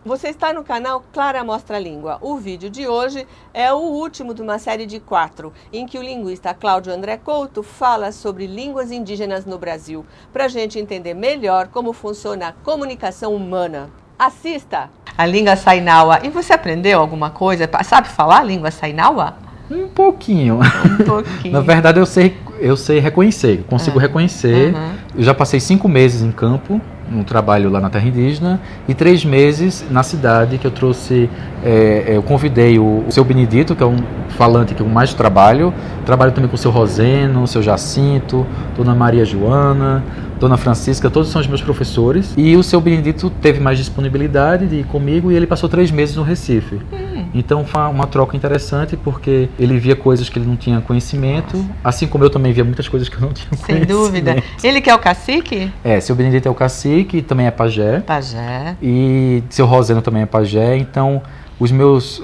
Você está no canal Clara Mostra a Língua. O vídeo de hoje é o último de uma série de 4, em que o linguista Cláudio André Couto fala sobre línguas indígenas no Brasil, para a gente entender melhor como funciona a comunicação humana. Assista! A língua Sainawa. E você aprendeu alguma coisa? Sabe falar a língua Sainawa? Um pouquinho. Um pouquinho. Na verdade, eu sei reconhecer, consigo reconhecer. Eu já passei 5 meses em campo, no trabalho lá na terra indígena, e 3 meses na cidade, que eu trouxe, eu convidei o seu Benedito, que é um falante que eu mais trabalho também com o seu Roseno, o seu Jacinto, Dona Maria Joana, Dona Francisca, todos são os meus professores, e o seu Benedito teve mais disponibilidade de ir comigo, e ele passou 3 meses no Recife. Então foi uma troca interessante, porque ele via coisas que ele não tinha conhecimento, assim como eu também via muitas coisas que eu não tinha conhecimento. Sem dúvida. Ele que é o cacique? Seu Benedito é o cacique, também é pajé. Pajé. E seu Roseno também é pajé. Então, os meus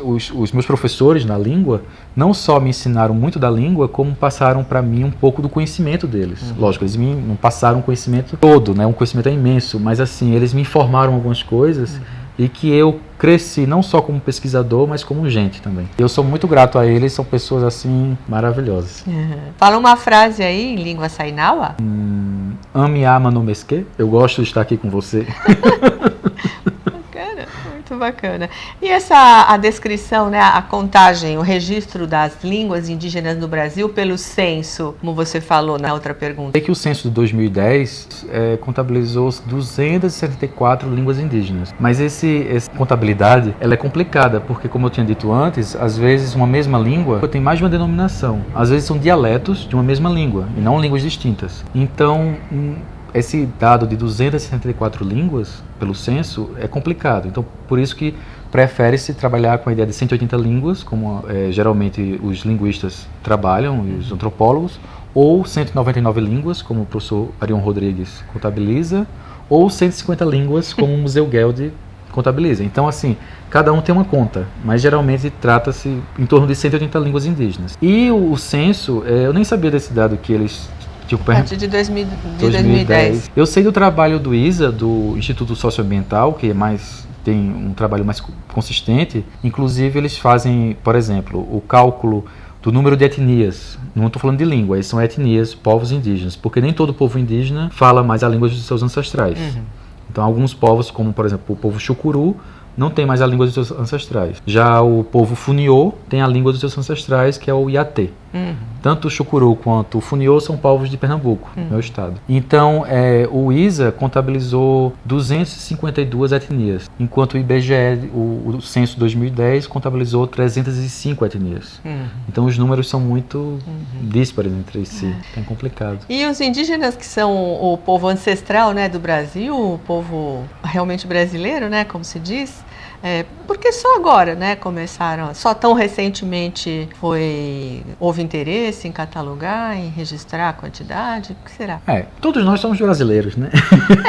professores na língua não só me ensinaram muito da língua, como passaram para mim um pouco do conhecimento deles. Lógico, eles não passaram o conhecimento todo, né? Um conhecimento é imenso, mas assim, eles me informaram algumas coisas e que eu cresci não só como pesquisador, mas como gente também. Eu sou muito grato a eles, são pessoas assim maravilhosas. Fala uma frase aí em língua Sainawa. Ame ama no mesque. Eu gosto de estar aqui com você. Muito bacana. E a descrição, né, a contagem, o registro das línguas indígenas no Brasil pelo censo, como você falou na outra pergunta. Sei que o censo de 2010 contabilizou 274 línguas indígenas. Mas essa contabilidade ela é complicada, porque como eu tinha dito antes, às vezes uma mesma língua tem mais de uma denominação. Às vezes são dialetos de uma mesma língua, e não línguas distintas. Então, esse dado de 264 línguas pelo censo é complicado. Então, por isso que prefere-se trabalhar com a ideia de 180 línguas, como geralmente os linguistas trabalham, e os antropólogos, ou 199 línguas, como o professor Arion Rodrigues contabiliza, ou 150 línguas, como o Museu Geld contabiliza. Então, assim, cada um tem uma conta, mas geralmente trata-se em torno de 180 línguas indígenas. E o censo, eu nem sabia desse dado que eles... A partir de 2010. Eu sei do trabalho do ISA, do Instituto Socioambiental, que tem um trabalho mais consistente. Inclusive, eles fazem, por exemplo, o cálculo do número de etnias. Não estou falando de língua, são etnias, povos indígenas, porque nem todo povo indígena fala mais a língua dos seus ancestrais. Então, alguns povos, como por exemplo o povo Chucuru, não tem mais a língua dos seus ancestrais. Já o povo Funiô tem a língua dos seus ancestrais, que é o Iatê. Tanto o Chucuru quanto o Funiô são povos de Pernambuco, meu estado. Então, o ISA contabilizou 252 etnias, enquanto o IBGE, o censo 2010, contabilizou 305 etnias. Então, os números são muito díspares entre si, é complicado. E os indígenas, que são o povo ancestral, né, do Brasil, o povo realmente brasileiro, né, como se diz, porque só agora, né, começaram, só tão recentemente houve interesse em catalogar, em registrar a quantidade, o que será? Todos nós somos brasileiros, né?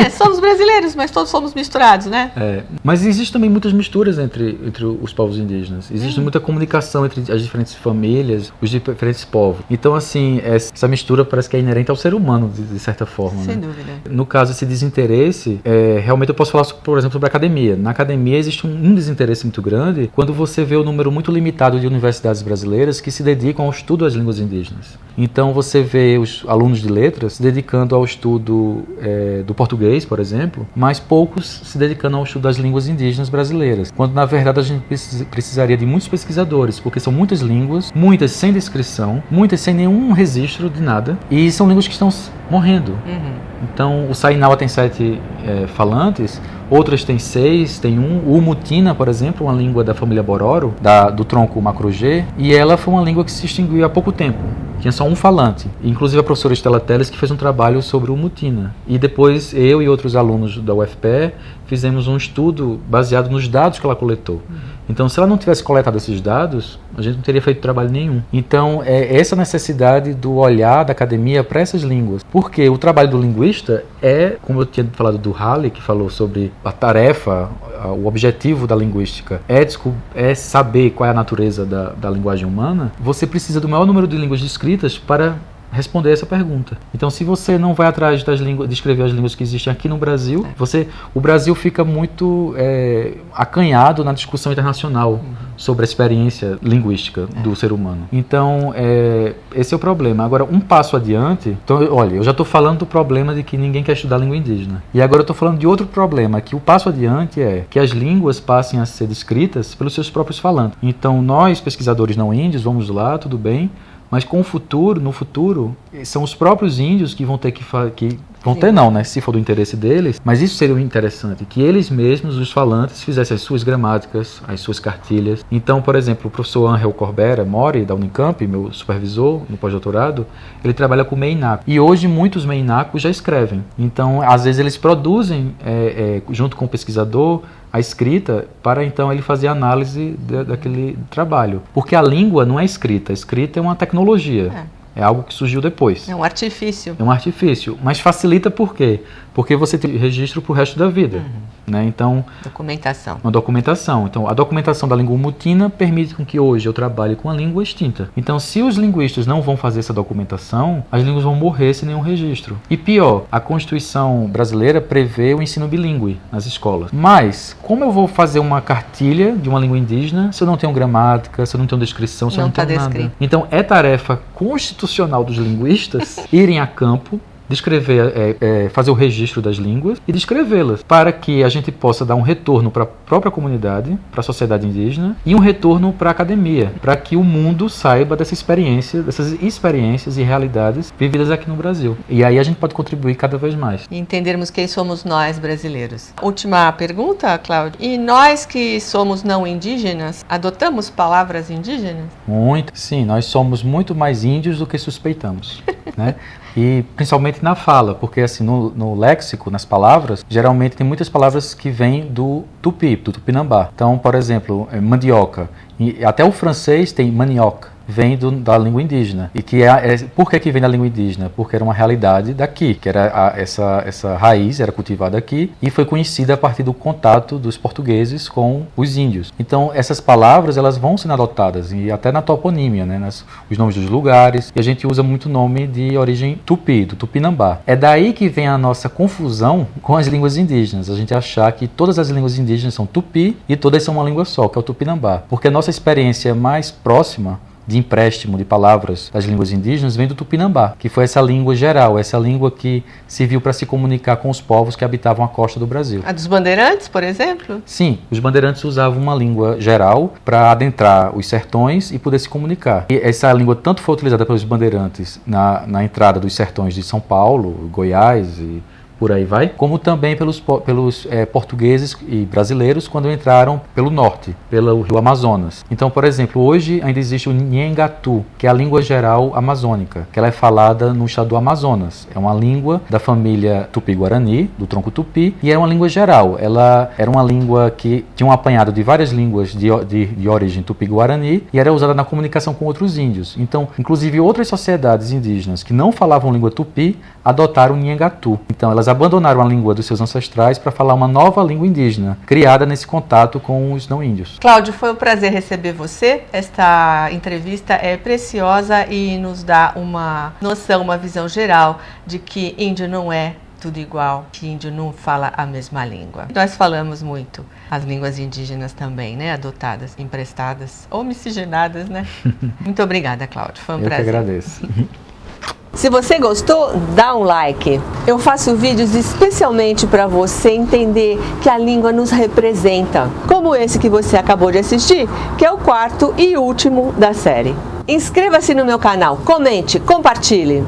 Somos brasileiros, mas todos somos misturados, né? Mas existe também muitas misturas entre os povos indígenas, existe muita comunicação entre as diferentes famílias, os diferentes povos. Então, assim, essa mistura parece que é inerente ao ser humano, de certa forma. Sem né? dúvida. No caso, esse desinteresse, realmente eu posso falar, por exemplo, sobre a academia. Na academia existe um desinteresse muito grande quando você vê o número muito limitado de universidades brasileiras que se dedicam ao estudo das línguas indígenas. Então você vê os alunos de letras se dedicando ao estudo do português, por exemplo, mas poucos se dedicando ao estudo das línguas indígenas brasileiras, quando na verdade a gente precisaria de muitos pesquisadores, porque são muitas línguas, muitas sem descrição, muitas sem nenhum registro de nada, e são línguas que estão morrendo. Então o Sainawa tem 7 falantes, outras têm 6, tem 1. O Mutina, por exemplo, uma língua da família Bororo, do tronco Macro-G, e ela foi uma língua que se extinguiu há pouco tempo. Tinha só um falante. Inclusive a professora Estela Teles que fez um trabalho sobre o Mutina. E depois eu e outros alunos da UFPE fizemos um estudo baseado nos dados que ela coletou. Então, se ela não tivesse coletado esses dados, a gente não teria feito trabalho nenhum. Então, essa necessidade do olhar da academia para essas línguas. Porque o trabalho do linguista como eu tinha falado do Halley, que falou sobre a tarefa, o objetivo da linguística, é saber qual é a natureza da linguagem humana. Você precisa do maior número de línguas descritas para responder essa pergunta. Então, se você não vai atrás das línguas, de escrever as línguas que existem aqui no Brasil, o Brasil fica muito acanhado na discussão internacional sobre a experiência linguística do ser humano. Então, esse é o problema. Agora, um passo adiante, então, olha, eu já estou falando do problema de que ninguém quer estudar língua indígena. E agora eu estou falando de outro problema, que o passo adiante é que as línguas passem a ser descritas pelos seus próprios falantes. Então, nós, pesquisadores não índios, vamos lá, tudo bem, mas no futuro, são os próprios índios que vão ter se for do interesse deles, mas isso seria interessante, que eles mesmos, os falantes, fizessem as suas gramáticas, as suas cartilhas. Então, por exemplo, o professor Angel Corbera Mori, da Unicamp, meu supervisor no pós-doutorado, ele trabalha com meinaco. E hoje muitos meinacos já escrevem. Então, às vezes eles produzem, junto com o pesquisador, a escrita, para então ele fazer a análise daquele trabalho. Porque a língua não é escrita, a escrita é uma tecnologia. É algo que surgiu depois. É um artifício. É um artifício. Mas facilita por quê? Porque você tem registro para o resto da vida. Né? Então, documentação. Uma documentação. Então, a documentação da língua mutina permite com que hoje eu trabalhe com a língua extinta. Então, se os linguistas não vão fazer essa documentação, as línguas vão morrer sem nenhum registro. E pior, a Constituição brasileira prevê o ensino bilíngue nas escolas. Mas, como eu vou fazer uma cartilha de uma língua indígena se eu não tenho gramática, se eu não tenho descrição, se eu não tenho nada? Então, é tarefa constitucional dos linguistas irem a campo, descrever, fazer o registro das línguas e descrevê-las, para que a gente possa dar um retorno para a própria comunidade, para a sociedade indígena, e um retorno para a academia, para que o mundo saiba dessas experiências e realidades vividas aqui no Brasil. E aí a gente pode contribuir cada vez mais. E entendermos quem somos nós, brasileiros. Última pergunta, Cláudio. E nós que somos não indígenas, adotamos palavras indígenas? Muito. Sim, nós somos muito mais índios do que suspeitamos, né? E principalmente na fala, porque assim, no léxico, nas palavras, geralmente tem muitas palavras que vêm do tupi, do tupinambá. Então, por exemplo, mandioca. E até o francês tem manioc, vem da língua indígena. E que por que vem da língua indígena? Porque era uma realidade daqui, que era essa raiz era cultivada aqui e foi conhecida a partir do contato dos portugueses com os índios. Então, essas palavras, elas vão sendo adotadas, e até na toponímia, né, os nomes dos lugares, e a gente usa muito nome de origem tupi, do tupinambá. É daí que vem a nossa confusão com as línguas indígenas, a gente achar que todas as línguas indígenas são tupi e todas são uma língua só, que é o tupinambá. Porque a nossa experiência mais próxima de empréstimo de palavras das línguas indígenas vem do tupinambá, que foi essa língua geral, essa língua que serviu para se comunicar com os povos que habitavam a costa do Brasil. A dos bandeirantes, por exemplo? Sim, os bandeirantes usavam uma língua geral para adentrar os sertões e poder se comunicar. E essa língua tanto foi utilizada pelos bandeirantes na entrada dos sertões de São Paulo, Goiás e por aí vai, como também pelos portugueses e brasileiros quando entraram pelo norte, pelo rio Amazonas. Então, por exemplo, hoje ainda existe o Nhengatu, que é a língua geral amazônica, que ela é falada no estado do Amazonas. É uma língua da família Tupi-Guarani, do tronco Tupi, e é uma língua geral. Ela era uma língua que tinha um apanhado de várias línguas de origem Tupi-Guarani e era usada na comunicação com outros índios. Então, inclusive outras sociedades indígenas que não falavam língua Tupi adotaram o Nhengatu. Então, elas abandonaram a língua dos seus ancestrais para falar uma nova língua indígena, criada nesse contato com os não índios. Cláudio, foi um prazer receber você. Esta entrevista é preciosa e nos dá uma noção, uma visão geral de que índio não é tudo igual, que índio não fala a mesma língua. Nós falamos muito as línguas indígenas também, né? Adotadas, emprestadas ou miscigenadas, né? Muito obrigada, Cláudio. Foi um prazer. Eu que agradeço. Se você gostou, dá um like. Eu faço vídeos especialmente para você entender que a língua nos representa, como esse que você acabou de assistir, que é o 4º e último da série. Inscreva-se no meu canal, comente, compartilhe.